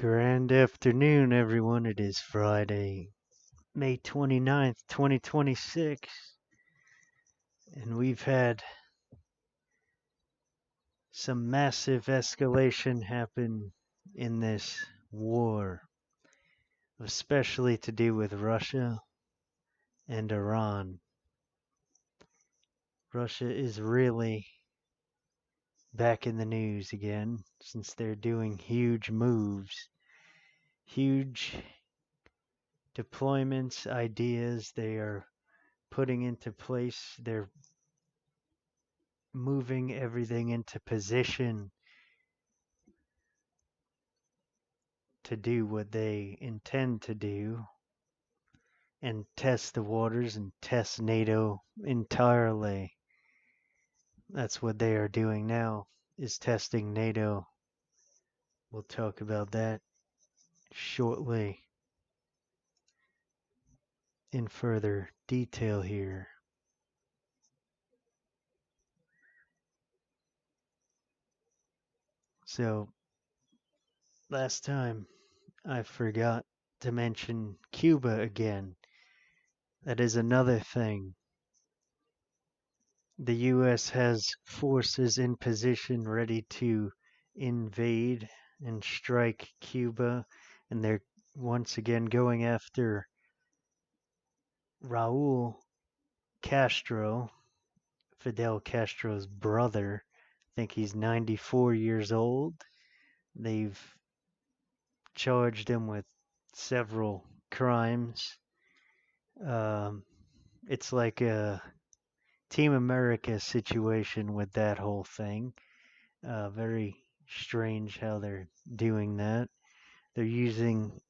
Grand afternoon, everyone. It is Friday, May 29th, 2026, and we've had some massive escalation happen in this war, especially to do with Russia and Iran. Russia is really back in the news again since they're doing huge moves, huge deployments, ideas they are putting into place. They're moving everything into position to do what they intend to do and test the waters and test NATO entirely. That's what they are doing now, is testing NATO. We'll talk about that shortly in further detail here. So, last time I forgot to mention Cuba again. That is another thing. The US has forces in position ready to invade and strike Cuba, and they're once again going after Raul Castro, Fidel Castro's brother. I think he's 94 years old. They've charged him with several crimes. It's like a Team America situation with that whole thing. Very strange how they're doing that. They're using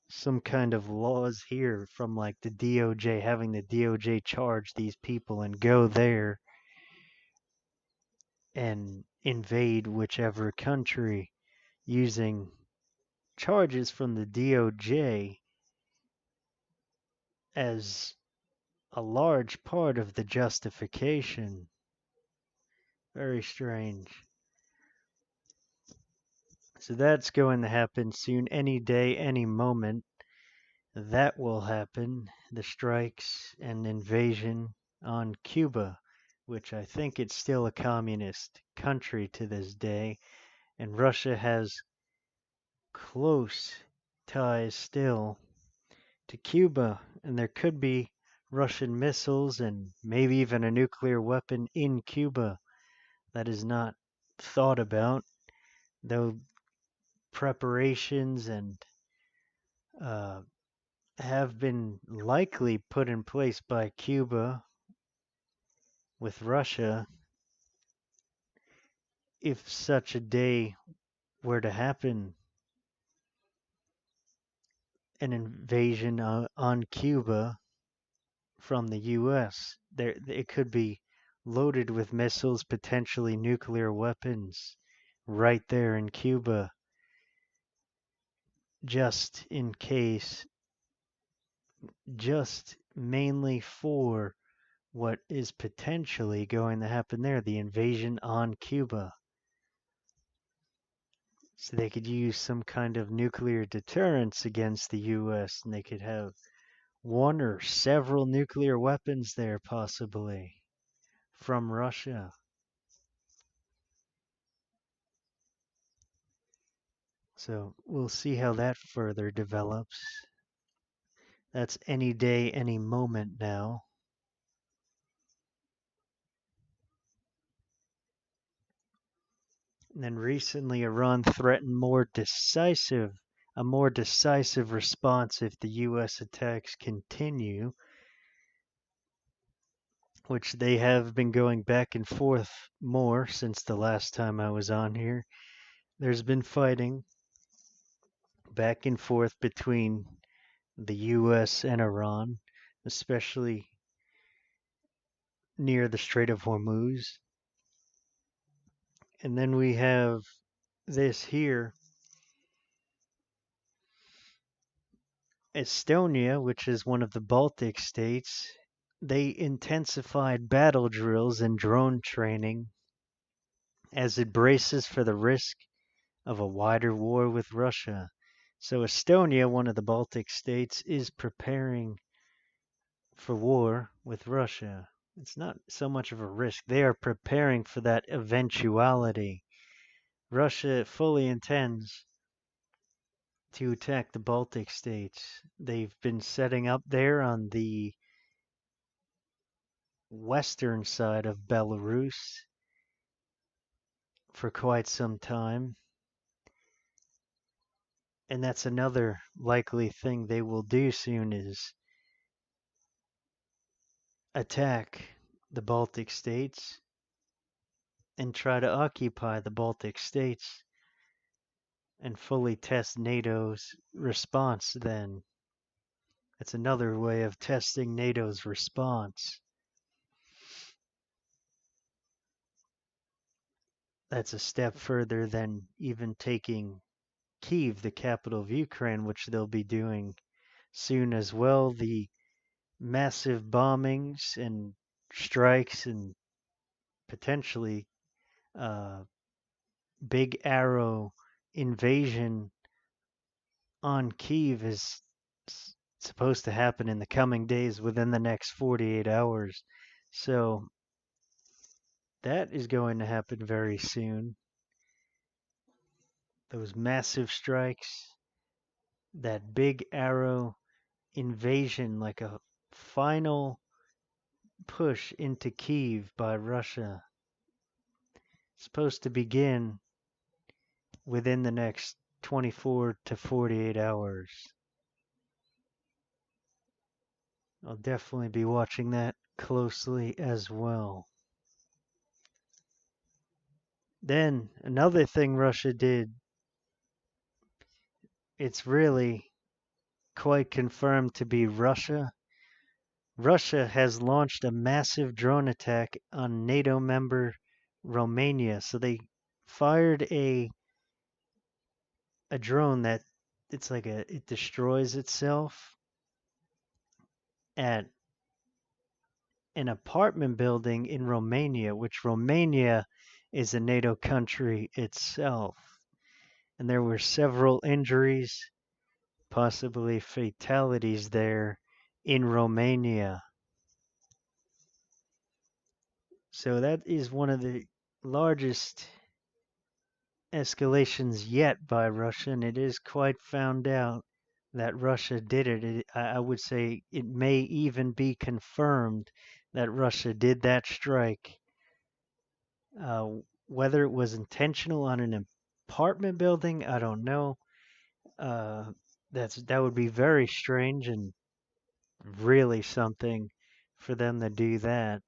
some kind of laws here from like the DOJ, having the DOJ charge these people and go there and invade whichever country using charges from the DOJ as a large part of the justification. Very strange. So that's going to happen soon, any day, any moment. That will happen. The strikes and invasion on Cuba, which I think it's still a communist country to this day. And Russia has close ties still to Cuba. And there could be Russian missiles and maybe even a nuclear weapon in Cuba. That is not thought about, though preparations and have been likely put in place by Cuba with Russia if such a day were to happen, an invasion on Cuba from the US. It could be loaded with missiles, potentially nuclear weapons, right there in Cuba, just in case, just mainly for what is potentially going to happen there, the invasion on Cuba. So they could use some kind of nuclear deterrence against the US, and they could have one or several nuclear weapons there, possibly, from Russia. So we'll see how that further develops. That's any day, any moment now. And then recently, Iran threatened a more decisive response if the U.S. attacks continue, which they have been going back and forth more since the last time I was on here. There's been fighting back and forth between the U.S. and Iran, especially near the Strait of Hormuz. And then we have this here. Estonia, which is one of the Baltic states, they intensified battle drills and drone training as it braces for the risk of a wider war with Russia. So Estonia, one of the Baltic states, is preparing for war with Russia. It's not so much of a risk. They are preparing for that eventuality. Russia fully intends to attack the Baltic states. They've been setting up there on the western side of Belarus for quite some time. And that's another likely thing they will do soon is attack the Baltic states and try to occupy the Baltic states and fully test NATO's response then. That's another way of testing NATO's response. That's a step further than even taking Kyiv, the capital of Ukraine, which they'll be doing soon as well. The massive bombings and strikes and potentially big arrow invasion on Kyiv is supposed to happen in the coming days within the next 48 hours. So that is going to happen very soon. Those massive strikes, that big arrow invasion, like a final push into Kyiv by Russia, supposed to begin within the next 24 to 48 hours. I'll definitely be watching that closely as well. Then another thing Russia did, it's really quite confirmed to be Russia. Russia has launched a massive drone attack on NATO member Romania. So they fired a drone that it destroys itself at an apartment building in Romania, which Romania is a NATO country itself. And there were several injuries, possibly fatalities there in Romania. So that is one of the largest escalations yet by Russia, and it is quite found out that Russia did it. I would say it may even be confirmed that Russia did that strike. Whether it was intentional on an apartment building, I don't know. That would be very strange and really something for them to do that,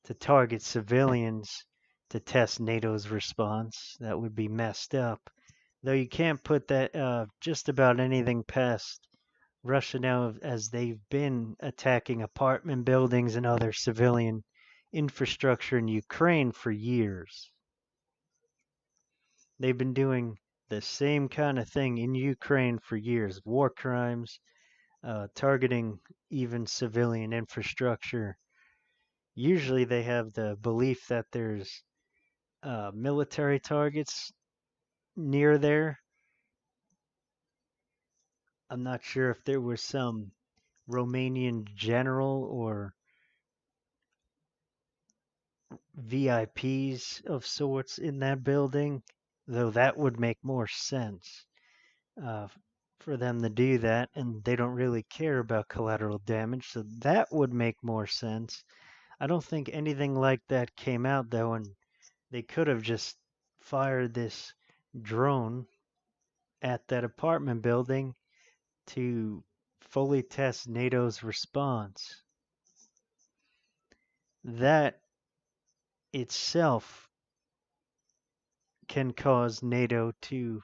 to target civilians to test NATO's response. That would be messed up. Though you can't put that just about anything past Russia now, as they've been attacking apartment buildings and other civilian infrastructure in Ukraine for years. They've been doing the same kind of thing in Ukraine for years, war crimes, targeting even civilian infrastructure. Usually they have the belief that there's military targets near there. I'm not sure if there was some Romanian general or VIPs of sorts in that building, though that would make more sense uh, for them to do that, and they don't really care about collateral damage, so that would make more sense. I don't think anything like that came out, though, and they could have just fired this drone at that apartment building to fully test NATO's response. That itself can cause NATO to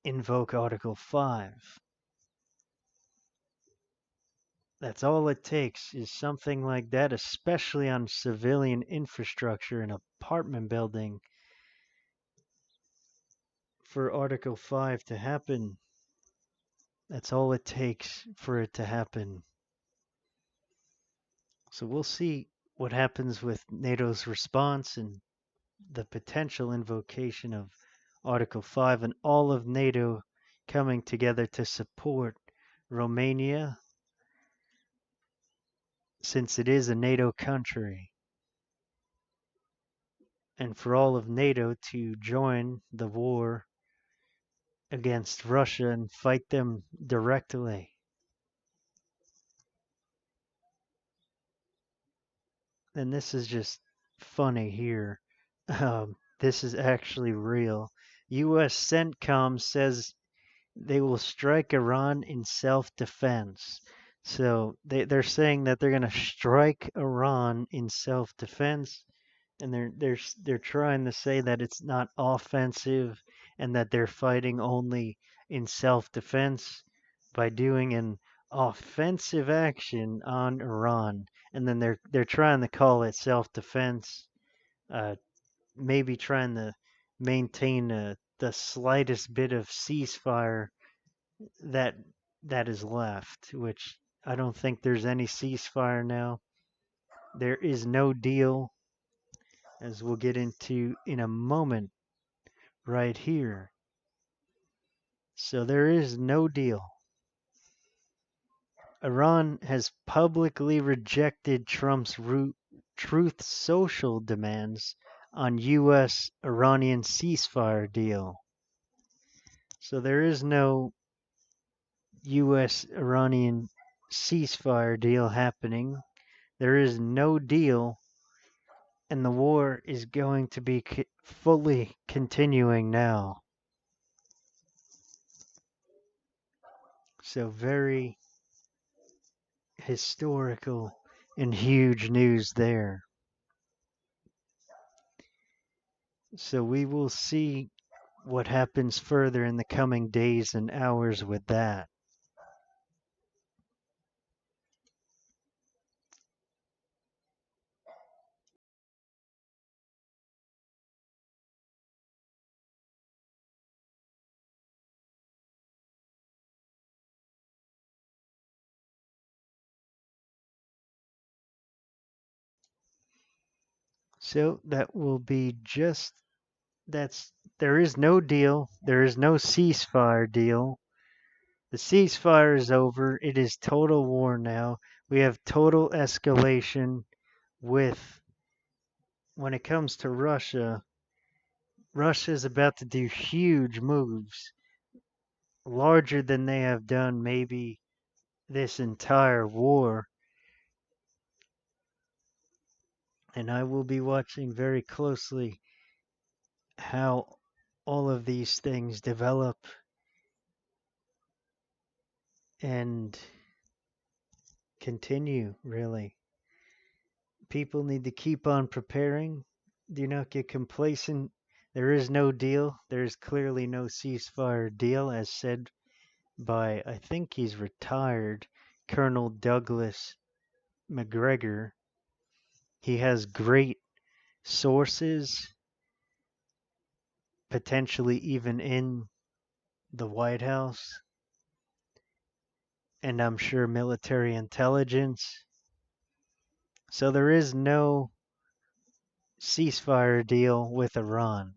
invoke Article 5. That's all it takes is something like that, especially on civilian infrastructure in an apartment building, for Article 5 to happen. That's all it takes for it to happen. So we'll see what happens with NATO's response and the potential invocation of Article 5, and all of NATO coming together to support Romania since it is a NATO country, and for all of NATO to join the war against Russia and fight them directly. And this is just funny here. This is actually real. U.S. CENTCOM says they will strike Iran in self-defense. So they're saying that they're going to strike Iran in self-defense, and they're trying to say that it's not offensive and that they're fighting only in self-defense by doing an offensive action on Iran, and then they're trying to call it self-defense, uh, maybe trying to maintain the slightest bit of ceasefire that that is left, which I don't think there's any ceasefire now. There is no deal, as we'll get into in a moment right here. So there is no deal. Iran has publicly rejected Trump's Truth Social demands on U.S. Iranian ceasefire deal. So there is no U.S. Iranian ceasefire deal happening. There is no deal, and the war is going to be fully continuing now. So very historical and huge news there. So we will see what happens further in the coming days and hours with that. So that will be just there is no deal. There is no ceasefire deal. The ceasefire is over. It is total war now. We have total escalation with when it comes to Russia. Russia is about to do huge moves, larger than they have done maybe this entire war. And I will be watching very closely how all of these things develop and continue, really. People need to keep on preparing. Do not get complacent. There is no deal. There is clearly no ceasefire deal, as said by, I think he's retired, Colonel Douglas McGregor. He has great sources, potentially even in the White House, and I'm sure military intelligence. So there is no ceasefire deal with Iran.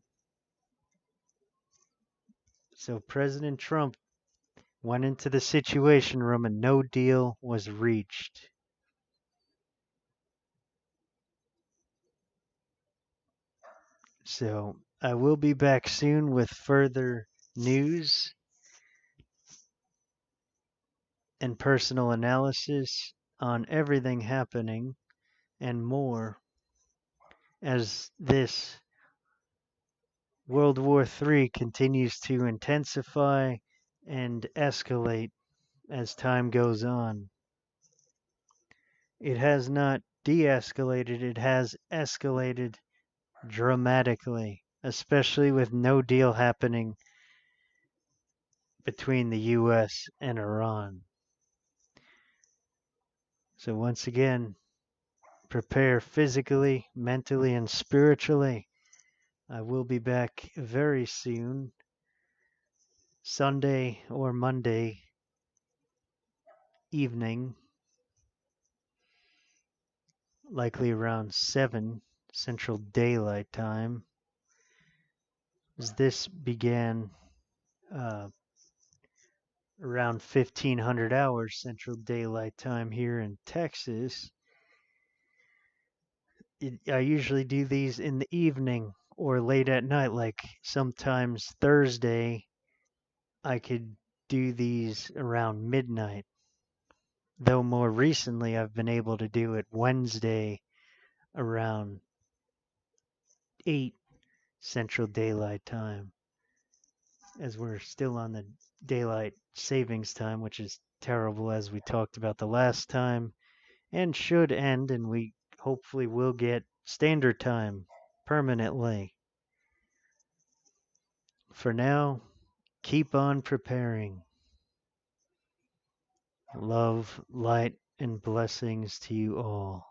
So President Trump went into the Situation Room and no deal was reached. So I will be back soon with further news and personal analysis on everything happening and more as this World War III continues to intensify and escalate as time goes on. It has not de-escalated, it has escalated dramatically, especially with no deal happening between the US and Iran. So once again, prepare physically, mentally, and spiritually. I will be back very soon, Sunday or Monday evening, likely around 7 Central Daylight Time. as this began uh, around 1500 hours Central Daylight Time here in Texas. I usually do these in the evening or late at night, like sometimes Thursday, I could do these around midnight. Though more recently, I've been able to do it Wednesday around 8 Central Daylight Time, as we're still on the daylight savings time, which is terrible as we talked about the last time, and should end, and we hopefully will get standard time permanently. For now, keep on preparing. Love, light, and blessings to you all.